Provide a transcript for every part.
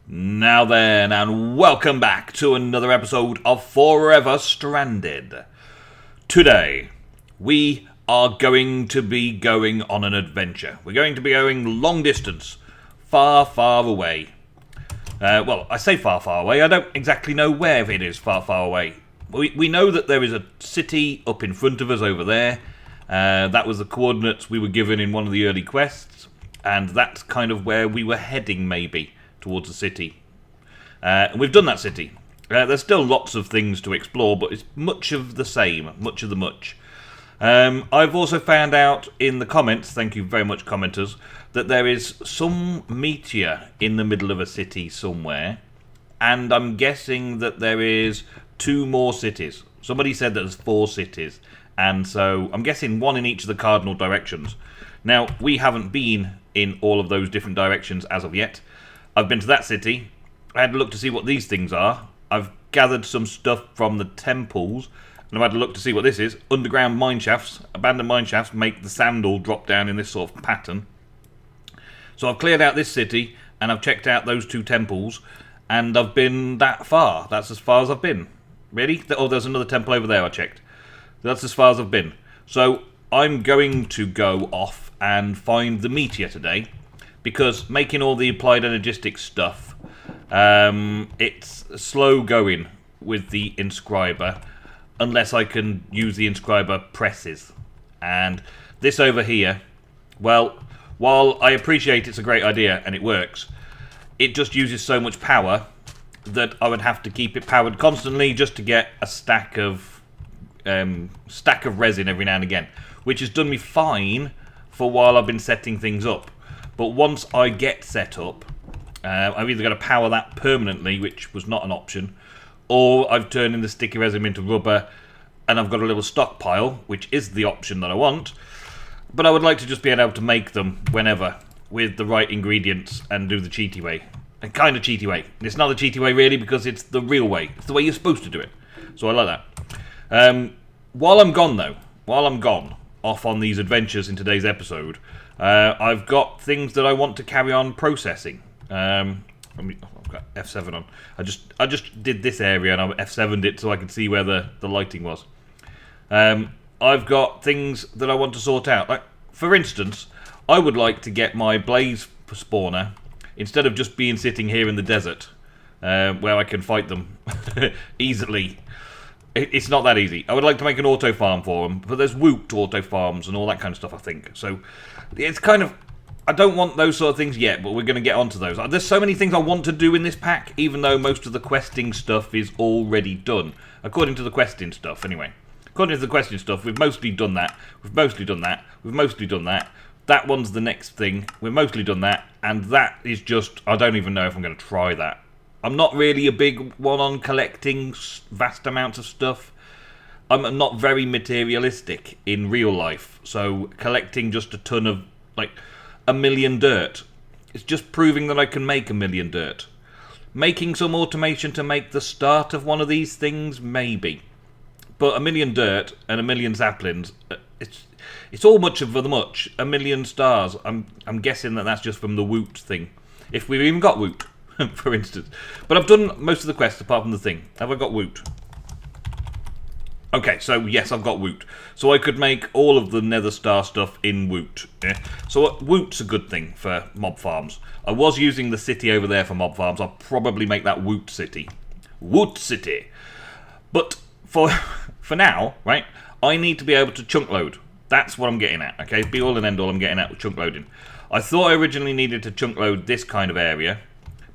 Now then, and welcome back to another episode of Forever Stranded. Today, we are going to be going on an adventure. We're going to be going long distance, far, far away. Well, I say far, far away. I don't exactly know where it is far, far away. We know that there is a city up in front of us over there. That was the coordinates we were given in one of the early quests. And that's kind of where we were heading, maybe, towards the city. And we've done that city. There's still lots of things to explore, but it's much of the same, much of the much. I've also found out in the comments, thank you very much commenters, that there is some meteor in the middle of a city somewhere, and I'm guessing that there is 2 more cities. Somebody said that there's 4 cities, and so I'm guessing 1 in each of the cardinal directions. Now, we haven't been in all of those different directions as of yet. I've been to that city. I had to look to see what these things are. I've gathered some stuff from the temples, and I've had to look to see what this is. Underground mine shafts, abandoned mine shafts make the sand all drop down in this sort of pattern. So I've cleared out this city, and I've checked out those 2 temples, and I've been that far. That's as far as I've been. Really? Oh, there's another temple over there I checked. That's as far as I've been. So I'm going to go off and find the meteor today, because making all the applied energistic stuff, it's slow going with the inscriber, unless I can use the inscriber presses. And this over here, well, while I appreciate it's a great idea and it works, it just uses so much power that I would have to keep it powered constantly just to get a stack of resin every now and again, which has done me fine for while I've been setting things up. But once I get set up, I've either got to power that permanently, which was not an option, or I've turned in the sticky resin into rubber, and I've got a little stockpile, which is the option that I want. But I would like to just be able to make them whenever, with the right ingredients, and do the cheaty way. A kind of cheaty way. It's not the cheaty way really, because it's the real way. It's the way you're supposed to do it. So I like that. While I'm gone though, off on these adventures in today's episode, I've got things that I want to carry on processing. I've got F7 on. I just did this area and I F7'd it so I could see where the lighting was. I've got things that I want to sort out. Like, for instance, I would like to get my blaze spawner, instead of just being sitting here in the desert, where I can fight them easily. It's not that easy. I would like to make an auto farm for them, but there's woot auto farms and all that kind of stuff, I think. So it's kind of, I don't want those sort of things yet, but we're going to get onto those. There's so many things I want to do in this pack, even though most of the questing stuff is already done. According to the questing stuff, anyway. According to the questing stuff, we've mostly done that. We've mostly done that. We've mostly done that. That one's the next thing. We've mostly done that. And that is just, I don't even know if I'm going to try that. I'm not really a big one on collecting vast amounts of stuff. I'm not very materialistic in real life. So collecting just a ton of, like, 1 million dirt, it's just proving that I can make 1 million dirt. Making some automation to make the start of one of these things, maybe. But 1 million dirt and 1 million saplings, it's all much of the much. 1 million stars, I'm guessing that that's just from the woot thing. If we've even got woot, for instance. But I've done most of the quests apart from the thing. Have I got woot? Okay, so yes, I've got woot. So I could make all of the nether star stuff in woot. Yeah? So woot's a good thing for mob farms. I was using the city over there for mob farms. I'll probably make that woot city. Woot city. But for now, right, I need to be able to chunk load. That's what I'm getting at, okay? Be all and end all I'm getting at with chunk loading. I thought I originally needed to chunk load this kind of area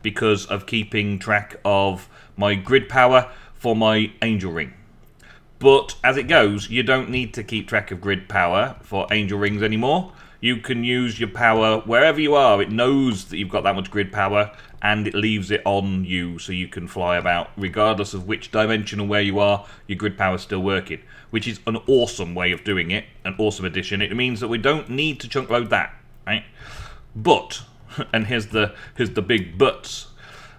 because of keeping track of my grid power for my angel ring. But as it goes, you don't need to keep track of grid power for angel rings anymore. You can use your power wherever you are. It knows that you've got that much grid power and it leaves it on you so you can fly about. Regardless of which dimension or where you are, your grid power is still working. Which is an awesome way of doing it, an awesome addition. It means that we don't need to chunk load that, right? But, and here's the big buts.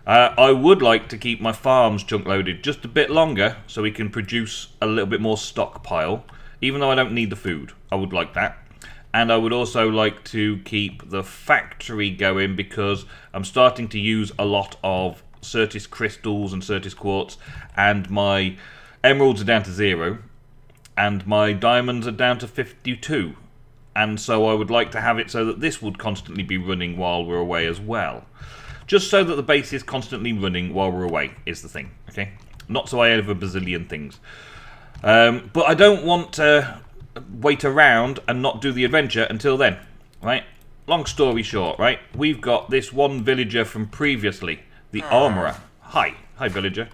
I would like to keep my farms chunk loaded just a bit longer so we can produce a little bit more stockpile, even though I don't need the food. I would like that. And I would also like to keep the factory going because I'm starting to use a lot of Certis crystals and Certis quartz, and my emeralds are down to 0, and my diamonds are down to 52. And so I would like to have it so that this would constantly be running while we're away as well. Just so that the base is constantly running while we're away is the thing, okay? Not so I have a bazillion things. But I don't want to wait around and not do the adventure until then, right? Long story short, right? We've got this one villager from previously, the armourer. Hi villager.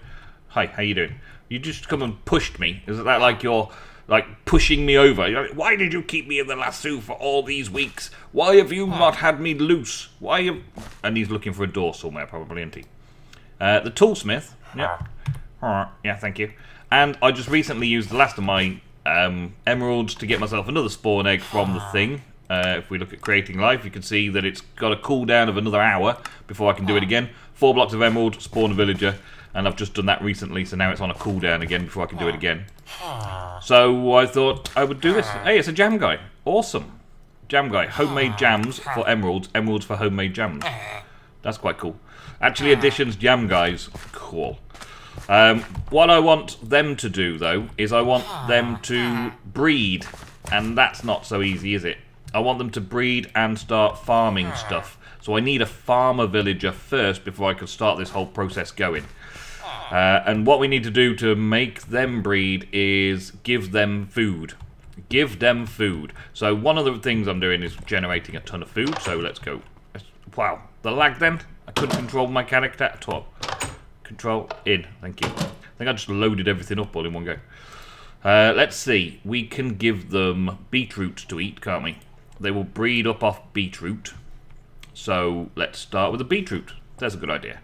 Hi, how you doing? You just come and pushed me. Is that like you're like pushing me over? You're like, why did you keep me in the lasso for all these weeks? Why have you not had me loose? Why have... And he's looking for a door somewhere, probably, isn't he? The toolsmith. Yeah. Yeah, thank you. And I just recently used the last of my emeralds to get myself another spawn egg from the thing. If we look at creating life, you can see that it's got a cooldown of another hour before I can do it again. 4 blocks of emerald, spawn a villager, and I've just done that recently, so now it's on a cooldown again before I can do it again. So I thought I would do this. Hey, it's a jam guy. Awesome. Jam guy. Homemade jams for emeralds, emeralds for homemade jams. That's quite cool. Actually, additions, jam guys. Cool. What I want them to do, though, is I want them to breed. And that's not so easy, is it? I want them to breed and start farming stuff. So I need a farmer villager first before I can start this whole process going. And what we need to do to make them breed is give them food. Give them food. So one of the things I'm doing is generating a ton of food. So let's go. Wow, the lag then. I couldn't control my character at all. Control in, thank you. I think I just loaded everything up all in one go. Let's see. We can give them beetroot to eat, can't we? They will breed up off beetroot. So let's start with the beetroot. That's a good idea.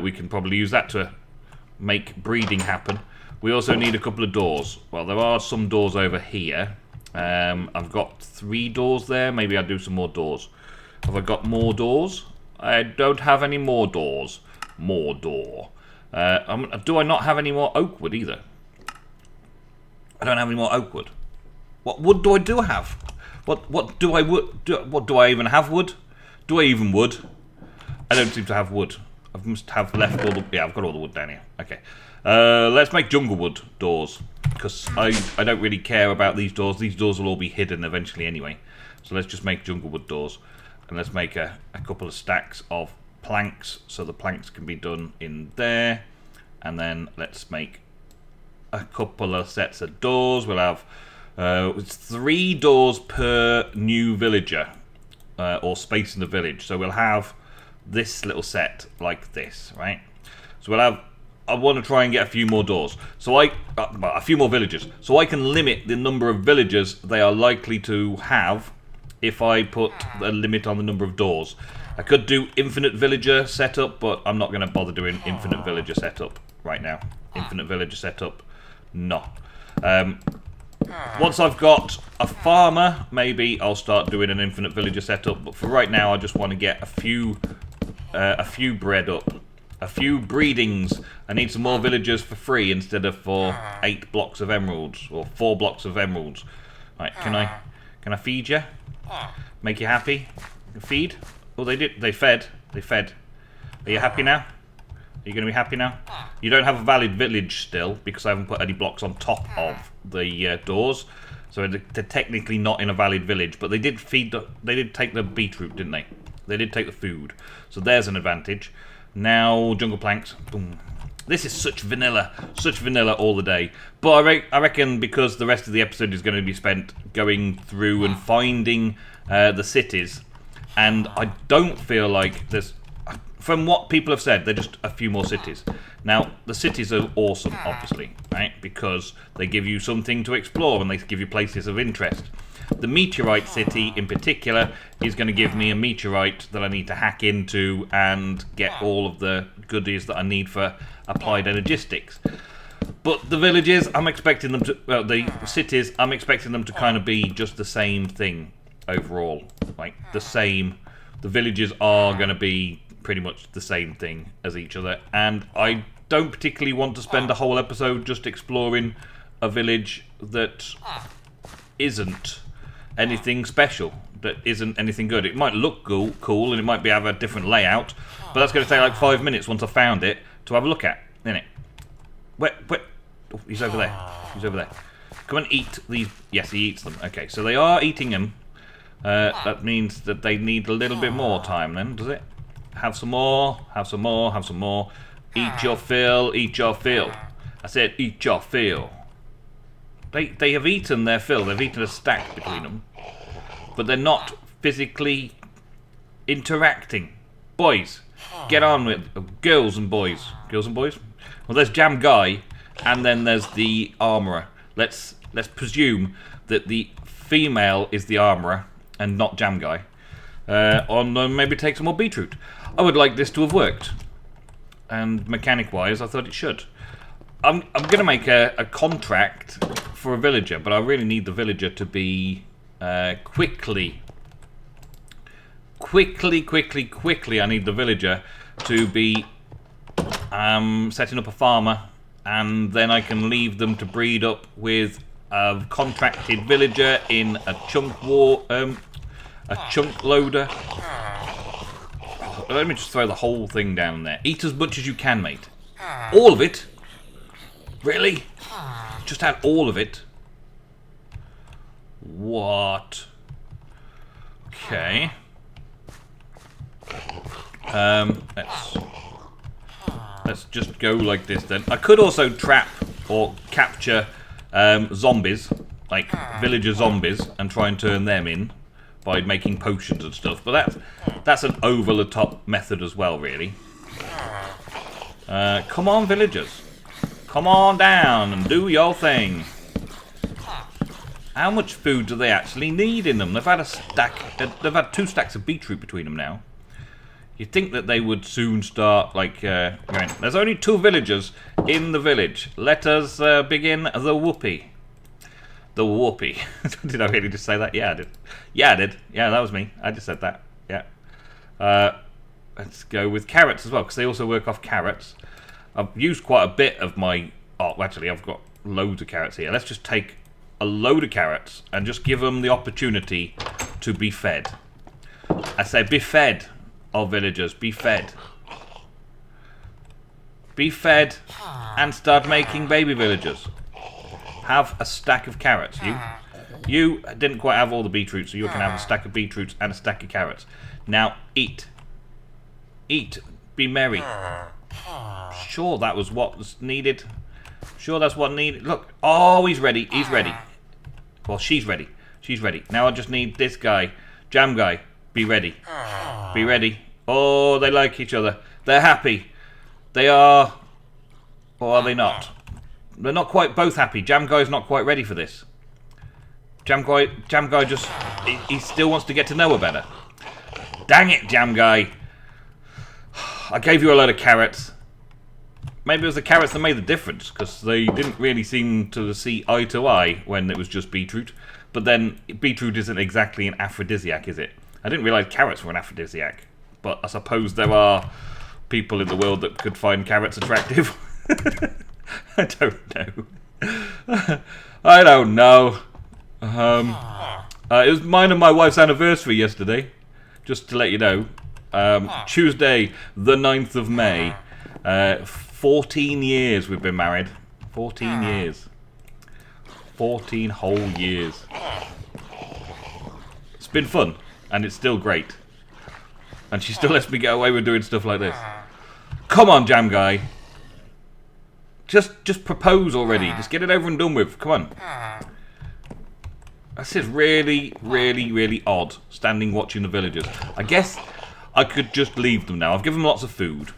We can probably use that to make breeding happen. We also need a couple of doors. Well, there are some doors over here. I've got 3 doors there. Maybe I'll do some more doors. Have I got more doors? I don't have any more doors. More door. Do I not have any more oak wood either? I don't have any more oak wood. What wood do I have? What do I wood? What do I even have wood? Do I even wood? I don't seem to have wood. I must have left all the... Yeah, I've got all the wood down here. Okay. Let's make jungle wood doors. Because I don't really care about these doors. These doors will all be hidden eventually anyway. So let's just make jungle wood doors. And let's make a couple of stacks of planks. So the planks can be done in there. And then let's make a couple of sets of doors. We'll have... it's 3 doors per new villager. Or space in the village. So we'll have... this little set like this, right? So we'll have... I want to try and get a few more doors. So a few more villagers. So I can limit the number of villagers they are likely to have if I put a limit on the number of doors. I could do infinite villager setup, but I'm not going to bother doing infinite villager setup right now. Infinite villager setup, no. Once I've got a farmer, maybe I'll start doing an infinite villager setup. But for right now, I just want to get a few bred up, a few breedings. I need some more villagers for free instead of for 8 blocks of emeralds or 4 blocks of emeralds. Right, can I feed you? Make you happy? Feed? Oh, they did. They fed. They fed. Are you happy now? Are you going to be happy now? You don't have a valid village still because I haven't put any blocks on top of the doors. So they're technically not in a valid village, but they did feed. They did take the beetroot, didn't they? They did take the food. So there's an advantage. Now jungle planks. Boom. This is such vanilla all the day. But I reckon because the rest of the episode is going to be spent going through and finding the cities, and I don't feel like there's... From what people have said, they're just a few more cities. Now, the cities are awesome, obviously, right? Because they give you something to explore and they give you places of interest. The Meteorite City, in particular, is going to give me a meteorite that I need to hack into and get all of the goodies that I need for applied energistics. But the villages, I'm expecting them to... Well, the cities, I'm expecting them to kind of be just the same thing overall. Like, the same... The villages are going to be pretty much the same thing as each other. And I don't particularly want to spend a whole episode just exploring a village that isn't anything special that isn't anything good. It might look cool and it might have a different layout, but that's going to take like 5 minutes once I've found it to have a look at, isn't it? Where? Oh, he's over there. He's over there. Come and eat these. Yes, he eats them. Okay, so they are eating them. That means that they need a little bit more time then, does it? Have some more, have some more, have some more. Eat your fill, eat your fill. I said eat your fill. They have eaten their fill. They've eaten a stack between them. But they're not physically interacting. Boys, get on with girls and boys. Girls and boys? Well, there's Jam Guy, and then there's the armourer. Let's presume that the female is the armourer and not Jam Guy. Maybe take some more beetroot. I would like this to have worked. And mechanic-wise, I thought it should. I'm going to make a contract for a villager, but I really need the villager to be quickly. I need the villager to be setting up a farmer, and then I can leave them to breed up with a contracted villager in a chunk loader. Let me just throw the whole thing down there. Eat as much as you can, mate. All of it? Really? Just add all of it? What? Okay. Let's just go like this then. I could also trap or capture zombies, like villager zombies, and try and turn them in by making potions and stuff. But that's an over-the-top method as well, really. Come on, villagers. Come on down and do your thing. How much food do they actually need in them? They've had they've had 2 stacks of beetroot between them now. You'd think that they would soon start, like, going. There's only 2 villagers in the village. Let us begin the whoopee. The whoopee. Did I really just say that? Yeah, I did. Yeah, I did. Yeah, that was me. I just said that. Yeah. Let's go with carrots as well, because they also work off carrots. I've used quite a bit of my... Oh, actually, I've got loads of carrots here. Let's just take a load of carrots and just give them the opportunity to be fed. I say be fed, oh villagers, be fed. Be fed and start making baby villagers. Have a stack of carrots. You didn't quite have all the beetroot, so you can have a stack of beetroots and a stack of carrots. Now, eat. Eat. Be merry. Sure, that was what was needed. Sure, that's what needed. Look. Oh, he's ready. He's ready. Well, she's ready. She's ready. Now I just need this guy. Jam Guy. Be ready. Be ready. Oh, they like each other. They're happy. They are... Or are they not? They're not quite both happy. Jam Guy's not quite ready for this. Jam Guy just... He still wants to get to know her better. Dang it, Jam Guy. I gave you a load of carrots. Maybe it was the carrots that made the difference, because they didn't really seem to see eye to eye when it was just beetroot. But then, beetroot isn't exactly an aphrodisiac, is it? I didn't realise carrots were an aphrodisiac. But I suppose there are people in the world that could find carrots attractive. I don't know. I don't know. It was mine and my wife's anniversary yesterday. Just to let you know. Tuesday, the 9th of May. 14 years we've been married. 14 years. 14 whole years. It's been fun. And it's still great. And she still lets me get away with doing stuff like this. Come on, Jam Guy. Just propose already. Just get it over and done with. Come on. This is really, really, really odd, standing watching the villagers. I guess I could just leave them now. I've given them lots of food.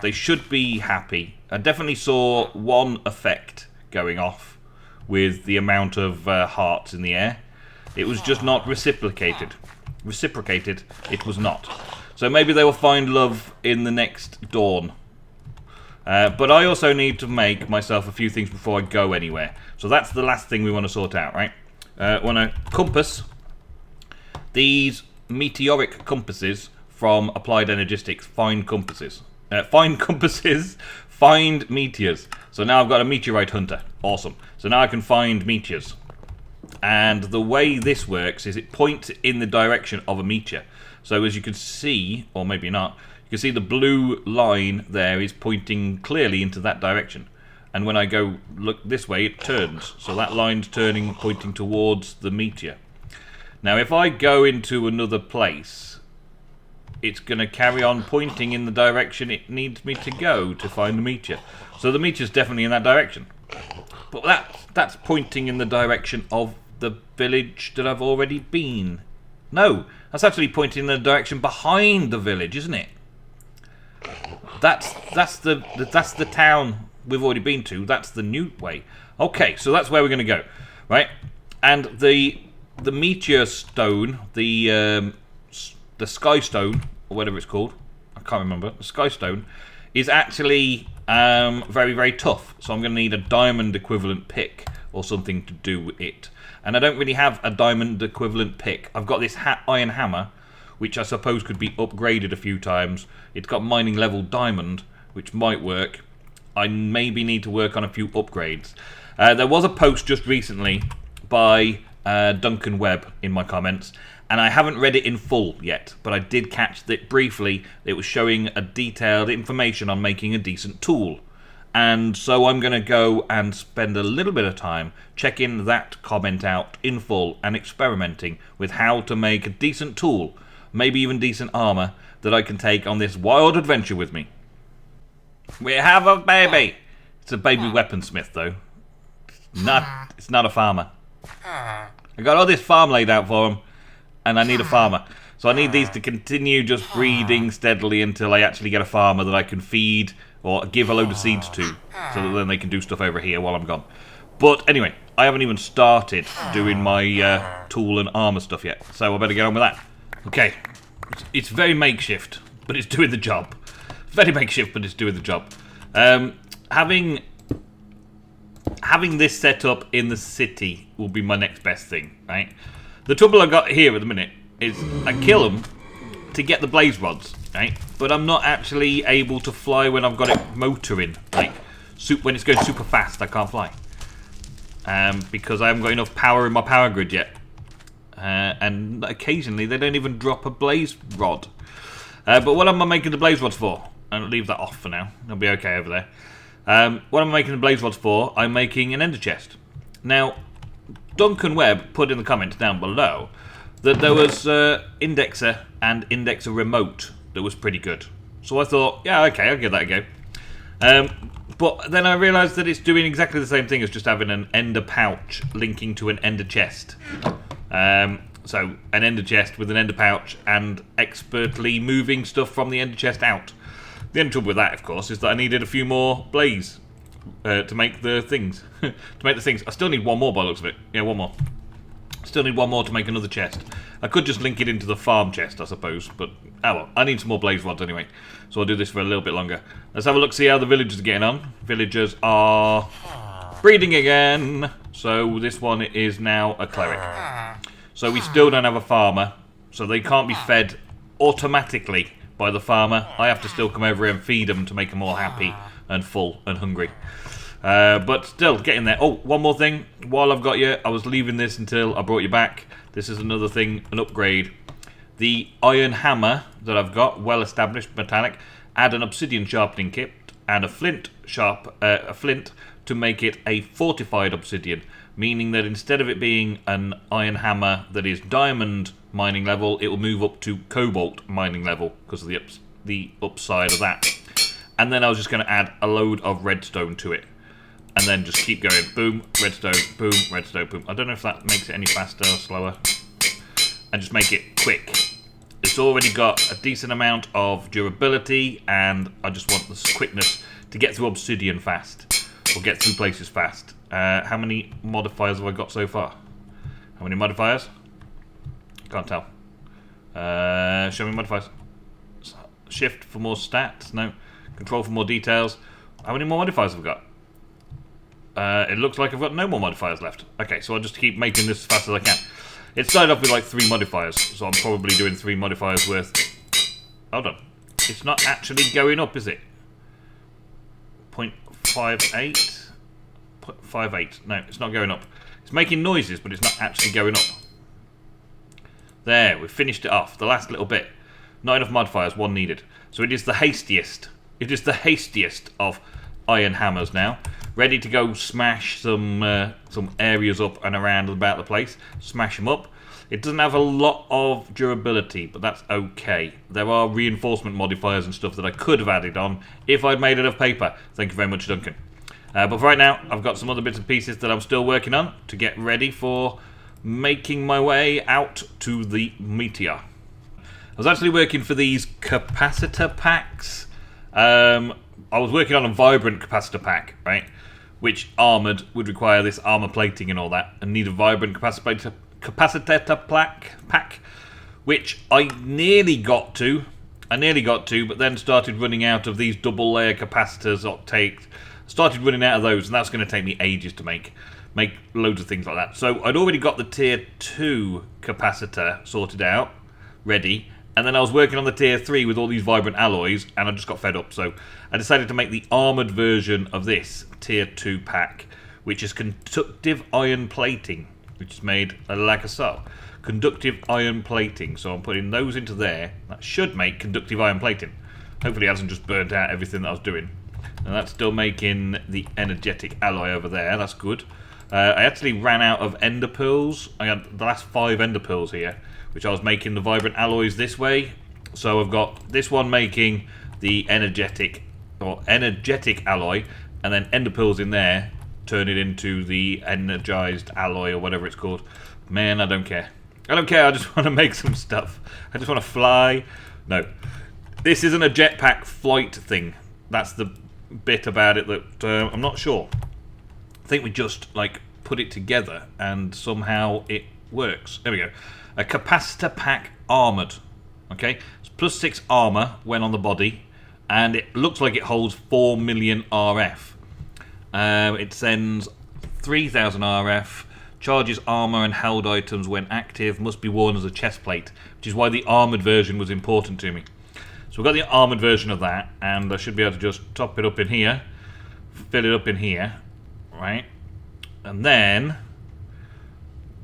They should be happy. I definitely saw one effect going off with the amount of hearts in the air. It was just not reciprocated. Reciprocated, it was not. So maybe they will find love in the next dawn. But I also need to make myself a few things before I go anywhere. So that's the last thing we want to sort out, right? Want to compass these meteoric compasses from Applied Energistics. Find compasses. Find compasses. Find meteors. So now I've got a Meteorite Hunter. Awesome. So now I can find meteors. And the way this works is it points in the direction of a meteor. So as you can see, or maybe not, you can see the blue line there is pointing clearly into that direction. And when I go look this way, it turns. So that line's turning, pointing towards the meteor. Now if I go into another place, it's going to carry on pointing in the direction it needs me to go to find the meteor. So the meteor's definitely in that direction. But that's pointing in the direction of the village that I've already been. No, that's actually pointing in the direction behind the village, isn't it? That's the town we've already been to. That's the new way. Okay, so that's where we're going to go, right? And the meteor stone, the sky stone, or whatever it's called, I can't remember. The sky stone is actually very, very tough. So I'm going to need a diamond equivalent pick or something to do with it. And I don't really have a diamond equivalent pick. I've got this iron hammer, which I suppose could be upgraded a few times. It's got mining level diamond, which might work. I maybe need to work on a few upgrades. There was a post just recently by Duncan Webb in my comments, and I haven't read it in full yet, but I did catch it briefly. It was showing a detailed information on making a decent tool. And so I'm going to go and spend a little bit of time checking that comment out in full and experimenting with how to make a decent tool, maybe even decent armor, that I can take on this wild adventure with me. We have a baby! It's a baby weaponsmith, though. It's not a farmer. I got all this farm laid out for him, and I need a farmer. So I need these to continue just breeding steadily until I actually get a farmer that I can feed or give a load of seeds to, so that then they can do stuff over here while I'm gone. But anyway, I haven't even started doing my tool and armor stuff yet, so I better get on with that. Okay, it's very makeshift, but it's doing the job. Very makeshift, but it's doing the job. Having this set up in the city will be my next best thing, right? The trouble I got here at the minute is I kill them to get the blaze rods, right? But I'm not actually able to fly when I've got it motoring. Like, when it's going super fast, I can't fly. Because I haven't got enough power in my power grid yet. And occasionally they don't even drop a blaze rod. But what am I making the blaze rods for? I'll leave that off for now. It'll be okay over there. What am I making the blaze rods for? I'm making an ender chest. Now, Duncan Webb put in the comments down below that there was Indexer and Indexer Remote that was pretty good. So I thought, yeah, okay, I'll give that a go. But then I realised that it's doing exactly the same thing as just having an ender pouch linking to an ender chest. So an ender chest with an ender pouch and expertly moving stuff from the ender chest out. The only trouble with that, of course, is that I needed a few more blaze to make the things. I still need one more by the looks of it. Yeah, one more. Still need one more to make another chest. I could just link it into the farm chest, I suppose, but oh well. I need some more blaze rods anyway, so I'll do this for a little bit longer. Let's have a look, see how the villagers are getting on. Villagers are breeding again. So this one is now a cleric. So we still don't have a farmer, so they can't be fed automatically by the farmer. I have to still come over here and feed them to make them all happy and full and hungry. But still getting there. Oh, one more thing. While I've got you, I was leaving this until I brought you back. This is another thing, an upgrade. The iron hammer that I've got, well established, metallic, add an obsidian sharpening kit and a flint to make it a fortified obsidian, meaning that instead of it being an iron hammer that is diamond mining level, it will move up to cobalt mining level because of the upside of that. And then I was just going to add a load of redstone to it. And then just keep going. Boom, redstone, boom, redstone, boom. I don't know if that makes it any faster or slower. And just make it quick. It's already got a decent amount of durability, and I just want this quickness to get through obsidian fast. Or get through places fast. How many modifiers have I got so far? How many modifiers? Can't tell. Show me modifiers. Shift for more stats? No. Control for more details. How many more modifiers have I got? It looks like I've got no more modifiers left. Okay, so I'll just keep making this as fast as I can. It started off with like 3 modifiers, so I'm probably doing 3 modifiers worth. Hold on. It's not actually going up, is it? 0.58? 0.58. No, it's not going up. It's making noises, but it's not actually going up. There, we've finished it off. The last little bit. Not enough modifiers, one needed. So it is the hastiest. It is the hastiest of iron hammers now. Ready to go smash some areas up and around about the place. Smash them up. It doesn't have a lot of durability, but that's okay. There are reinforcement modifiers and stuff that I could have added on if I'd made enough paper. Thank you very much, Duncan. But for right now, I've got some other bits and pieces that I'm still working on to get ready for making my way out to the meteor. I was actually working for these capacitor packs. I was working on a vibrant capacitor pack, right? Which armoured would require this armour plating and all that, and need a vibrant capacitor pack, which I nearly got to, but then started running out of these double layer capacitors. Started running out of those, and that's going to take me ages to make loads of things like that. So I'd already got the tier 2 capacitor sorted out, ready, and then I was working on the tier 3 with all these vibrant alloys, and I just got fed up. So I decided to make the armoured version of this tier 2 pack, which is conductive iron plating, which is made like so. Conductive iron plating. So I'm putting those into there. That should make conductive iron plating. Hopefully it hasn't just burnt out everything that I was doing. And that's still making the energetic alloy over there. That's good. I actually ran out of ender pearls. I had the last 5 ender pearls here, which I was making the vibrant alloys this way. So I've got this one making the energetic alloy, and then ender pearls in there turn it into the energized alloy or whatever it's called. Man, I don't care. I don't care. I just want to make some stuff. I just want to fly. No, this isn't a jetpack flight thing. That's the bit about it that I'm not sure. I think we just like put it together and somehow it works. There we go. A capacitor pack armored. Okay, it's +6 armor when on the body, and it looks like it holds 4 million RF. It sends 3,000 RF. Charges armor and held items when active. Must be worn as a chest plate, which is why the armored version was important to me. So we've got the armoured version of that, and I should be able to just top it up in here, fill it up in here, right? And then,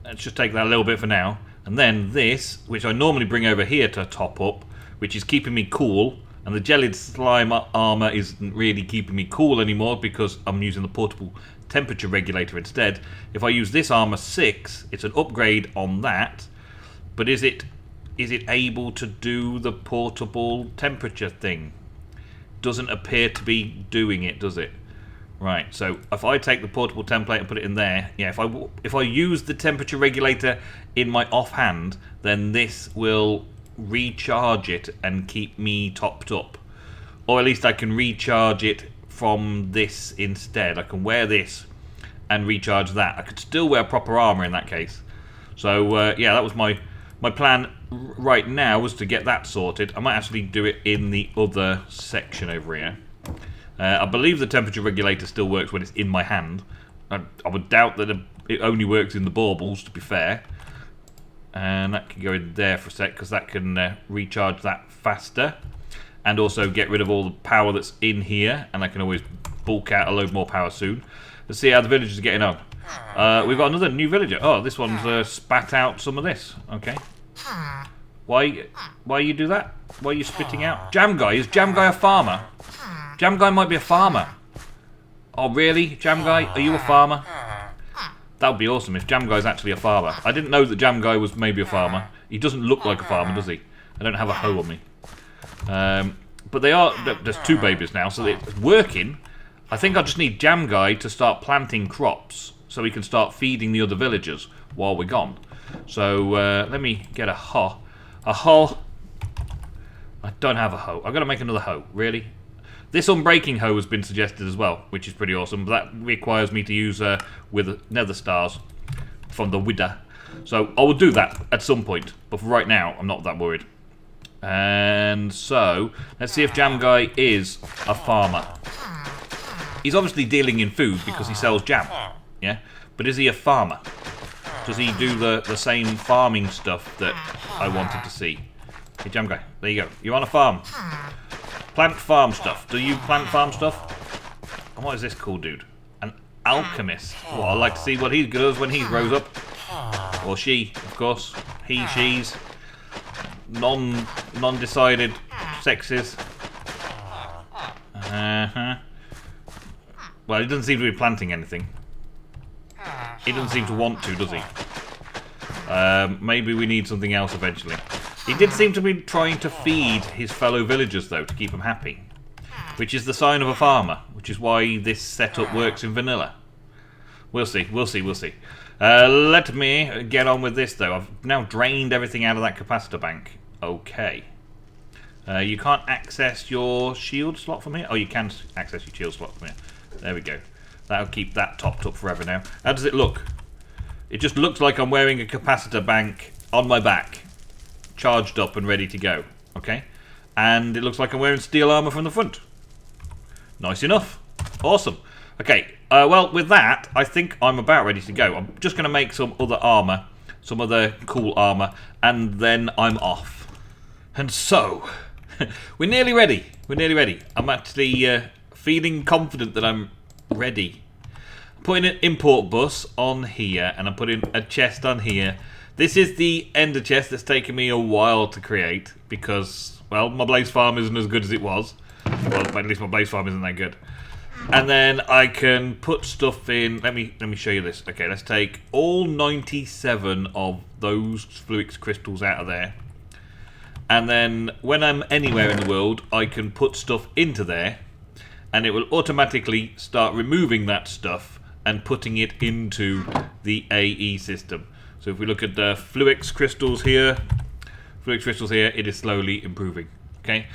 let's just take that a little bit for now. And then this, which I normally bring over here to top up, which is keeping me cool, and the gelid slime armour isn't really keeping me cool anymore because I'm using the portable temperature regulator instead. If I use this armour 6, it's an upgrade on that, but is it able to do the portable temperature thing? Doesn't appear to be doing it, does it? Right, so if I take the portable template and put it in there, yeah, if I use the temperature regulator in my offhand, then this will recharge it and keep me topped up. Or at least I can recharge it from this instead. I can wear this and recharge that. I could still wear proper armour in that case. So, yeah, that was my plan right now, was to get that sorted. I might actually do it in the other section over here. I believe the temperature regulator still works when it's in my hand. I would doubt that it only works in the baubles, to be fair. And that can go in there for a sec, because that can recharge that faster. And also get rid of all the power that's in here. And I can always bulk out a load more power soon. Let's see how the villagers are getting on. We've got another new villager. Oh, this one's spat out some of this. Okay. Why you do that? Why are you spitting out? Jam Guy? Is Jam Guy a farmer? Jam Guy might be a farmer. Oh, really? Jam Guy, are you a farmer? That would be awesome if Jam Guy's actually a farmer. I didn't know that Jam Guy was maybe a farmer. He doesn't look like a farmer, does he? I don't have a hoe on me. But they are... There's 2 babies now, so it's working. I think I just need Jam Guy to start planting crops so we can start feeding the other villagers while we're gone. So let me get a hoe. A hoe. I don't have a hoe. I've got to make another hoe. Really? This unbreaking hoe has been suggested as well, which is pretty awesome. But that requires me to use with nether stars from the Wither. So I will do that at some point. But for right now, I'm not that worried. And so let's see if Jam Guy is a farmer. He's obviously dealing in food because he sells jam. Yeah, but is he a farmer? Does he do the same farming stuff that I wanted to see? Hey, Jam Guy, there you go. You're on a farm. Plant farm stuff. Do you plant farm stuff? And what is this called, dude? An alchemist. Well, I'd like to see what he does when he grows up. Or she, of course. He, she's. Non-decided sexes. Well, he doesn't seem to be planting anything. He doesn't seem to want to, does he? Maybe we need something else eventually. He did seem to be trying to feed his fellow villagers, though, to keep them happy. Which is the sign of a farmer. Which is why this setup works in vanilla. We'll see, we'll see, we'll see. Let me get on with this, though. I've now drained everything out of that capacitor bank. Okay. You can't access your shield slot from here? Oh, you can access your shield slot from here. There we go. That'll keep that topped up forever now. How does it look? It just looks like I'm wearing a capacitor bank on my back. Charged up and ready to go. Okay? And it looks like I'm wearing steel armor from the front. Nice enough. Awesome. Okay, well, with that, I think I'm about ready to go. I'm just going to make some other armor, some other cool armor, and then I'm off. And so, we're nearly ready. We're nearly ready. I'm actually feeling confident that I'm ready. I'm putting an import bus on here, and I'm putting a chest on here. This is the ender chest that's taken me a while to create, because, well, my blaze farm isn't as good as it was. Well, at least my blaze farm isn't that good. And then I can put stuff in. Let me show you this. Okay, let's take all 97 of those fluix crystals out of there. And then when I'm anywhere in the world, I can put stuff into there, and it will automatically start removing that stuff and putting it into the AE system. So if we look at the fluix crystals here, it is slowly improving. Okay.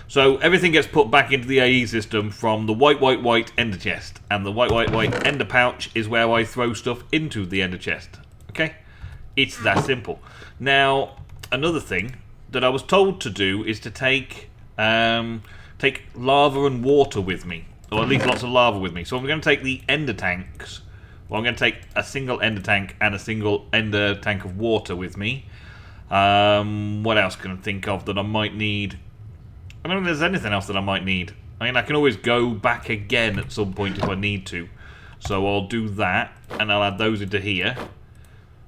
So everything gets put back into the AE system from the white ender chest. And the white ender pouch is where I throw stuff into the ender chest. Okay? It's that simple. Now, another thing that I was told to do is to take lava and water with me. Or at least lots of lava with me. So I'm going to take the ender tanks. Well, I'm going to take a single ender tank and a single ender tank of water with me. What else can I think of that I might need? I don't know if there's anything else that I might need. I mean, I can always go back again at some point if I need to. So I'll do that, and I'll add those into here.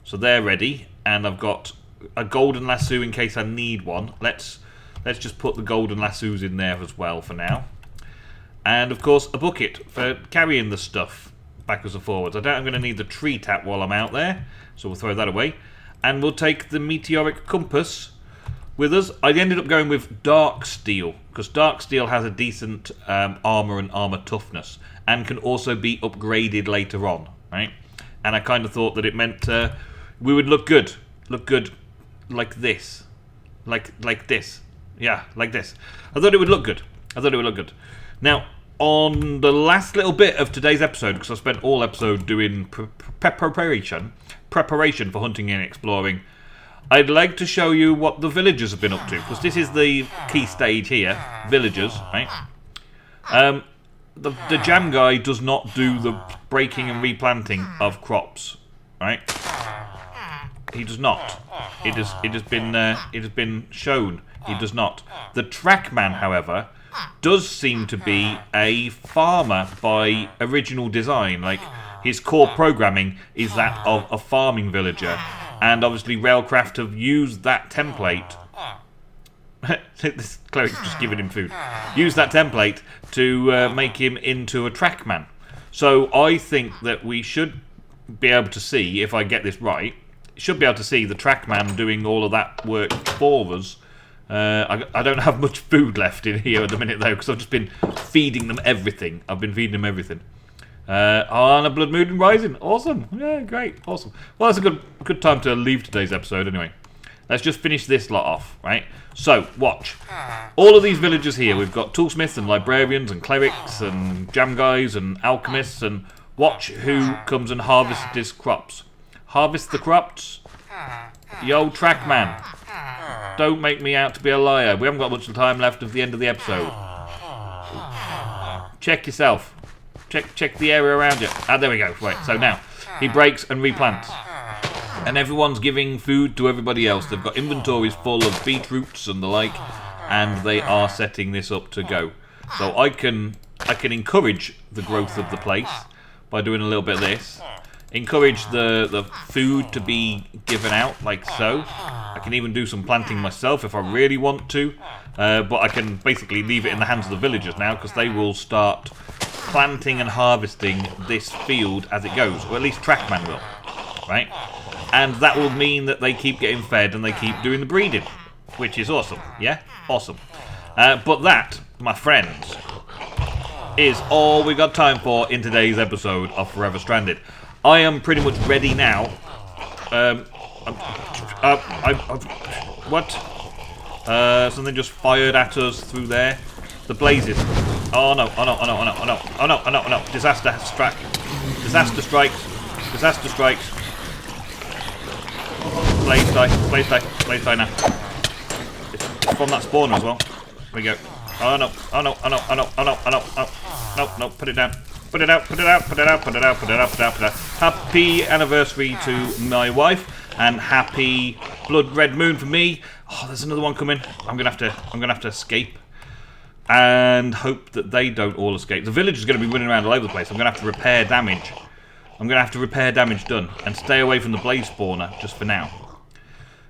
So they're ready, and I've got a golden lasso in case I need one. Let's just put the golden lassos in there as well for now. And, of course, a bucket for carrying the stuff backwards and forwards. I doubt I'm going to need the tree tap while I'm out there, so we'll throw that away. And we'll take the meteoric compass with us. I ended up going with dark steel, because dark steel has a decent armor and armor toughness, and can also be upgraded later on, right? And I kind of thought that it meant we would look good like this, like this, yeah, like this. I thought it would look good. Now, on the last little bit of today's episode, because I spent all episode doing preparation for hunting and exploring, I'd like to show you what the villagers have been up to, because this is the key stage here, villagers, right? The jam guy does not do the breaking and replanting of crops, right? He does not. It has been shown he does not. The trackman, however, does seem to be a farmer by original design. Like, his core programming is that of a farming villager. And obviously Railcraft have used that template. This cleric's just giving him food. Use that template to make him into a trackman. So I think that we should be able to see, if I get this right, should be able to see the trackman doing all of that work for us. I don't have much food left in here at the minute, though, because I've just been feeding them everything. On a blood moon rising. Awesome. Yeah, great. Awesome. Well, that's a good time to leave today's episode anyway. Let's just finish this lot off, right? So, watch. All of these villagers here, we've got toolsmiths and librarians and clerics and jam guys and alchemists, and watch who comes and harvests his crops. Harvest the crops. The old trackman. Don't make me out to be a liar. We haven't got much time left of the end of the episode. Check yourself. Check the area around you. Ah, there we go. Right, so now he breaks and replants. And everyone's giving food to everybody else. They've got inventories full of beetroots and the like, and they are setting this up to go. So I can encourage the growth of the place by doing a little bit of this. Encourage the food to be given out, like so. I can even do some planting myself if I really want to. But I can basically leave it in the hands of the villagers now, because they will start planting and harvesting this field as it goes. Or at least Trackman will. Right? And that will mean that they keep getting fed and they keep doing the breeding. Which is awesome. Yeah? Awesome. But that, my friends, is all we've got time for in today's episode of Forever Stranded. I am pretty much ready now. What? Something just fired at us through there. The blazes. Oh no, oh no, oh no, oh no, oh no, oh no, oh no, oh no. Disaster strike. Disaster strikes. Disaster strikes. Blaze die, blaze die, blaze die now. It's from that spawner as well. There we go. Oh no, oh no, oh no, oh no, oh no, oh no, oh no, no, put it down. Put it out, put it out, put it out, put it out, put it out, put it out, put it out. Happy anniversary to my wife, and happy blood red moon for me. Oh, there's another one coming. I'm gonna have to escape, and hope that they don't all escape. The village is gonna be running around all over the place. I'm gonna have to repair damage. I'm gonna have to repair damage done, and stay away from the blaze spawner just for now.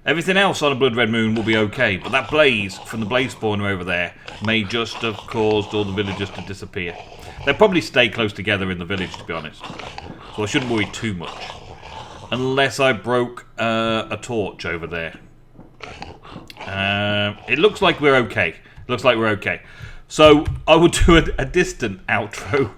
Everything else on a blood red moon will be okay, but that blaze from the blaze spawner over there may just have caused all the villagers to disappear. They'll probably stay close together in the village, to be honest. So I shouldn't worry too much. Unless I broke a torch over there. It looks like we're okay. Looks like we're okay. So I will do a distant outro.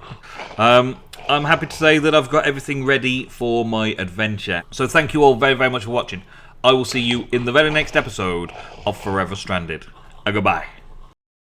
I'm happy to say that I've got everything ready for my adventure. So thank you all very, very much for watching. I will see you in the very next episode of Forever Stranded. Goodbye.